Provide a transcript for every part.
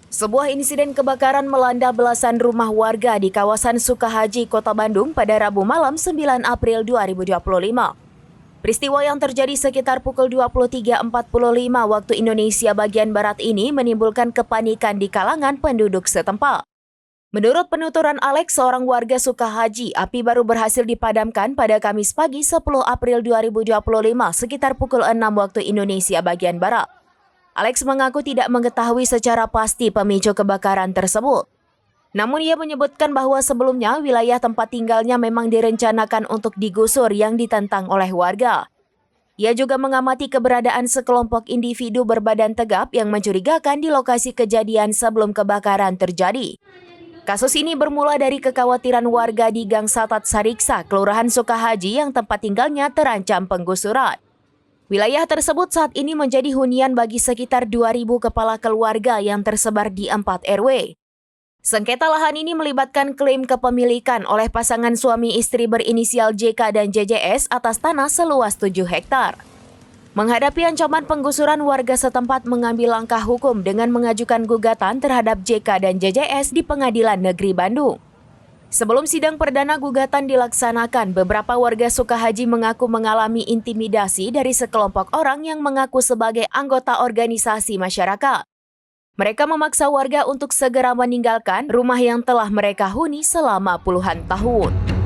Sebuah insiden kebakaran melanda belasan rumah warga di kawasan Sukahaji, Kota Bandung pada Rabu malam 9 April 2025. Peristiwa yang terjadi sekitar pukul 23.45 waktu Indonesia bagian Barat ini menimbulkan kepanikan di kalangan penduduk setempat. Menurut penuturan Alex, seorang warga Sukahaji, api baru berhasil dipadamkan pada Kamis pagi 10 April 2025 sekitar pukul 6 waktu Indonesia bagian Barat. Alex mengaku tidak mengetahui secara pasti pemicu kebakaran tersebut. Namun ia menyebutkan bahwa sebelumnya wilayah tempat tinggalnya memang direncanakan untuk digusur yang ditentang oleh warga. Ia juga mengamati keberadaan sekelompok individu berbadan tegap yang mencurigakan di lokasi kejadian sebelum kebakaran terjadi. Kasus ini bermula dari kekhawatiran warga di Gang Satat Sariksa, Kelurahan Sukahaji yang tempat tinggalnya terancam penggusuran. Wilayah tersebut saat ini menjadi hunian bagi sekitar 2.000 kepala keluarga yang tersebar di 4 RW. Sengketa lahan ini melibatkan klaim kepemilikan oleh pasangan suami istri berinisial JK dan JJS atas tanah seluas 7 hektar. Menghadapi ancaman penggusuran, warga setempat mengambil langkah hukum dengan mengajukan gugatan terhadap JK dan JJS di Pengadilan Negeri Bandung. Sebelum sidang perdana gugatan dilaksanakan, beberapa warga Sukahaji mengaku mengalami intimidasi dari sekelompok orang yang mengaku sebagai anggota organisasi masyarakat. Mereka memaksa warga untuk segera meninggalkan rumah yang telah mereka huni selama puluhan tahun.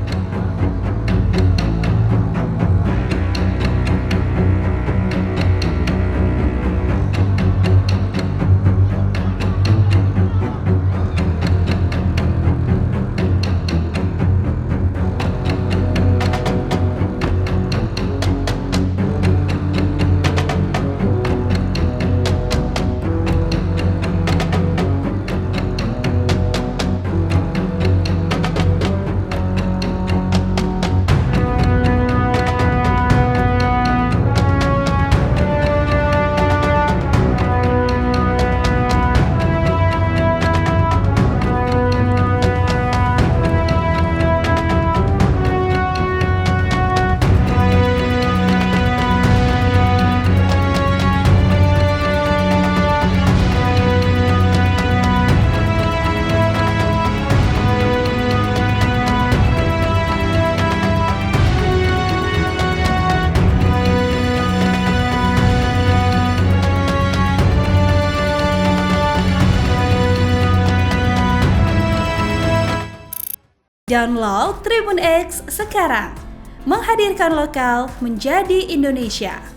Download Tribun X sekarang, menghadirkan lokal menjadi Indonesia.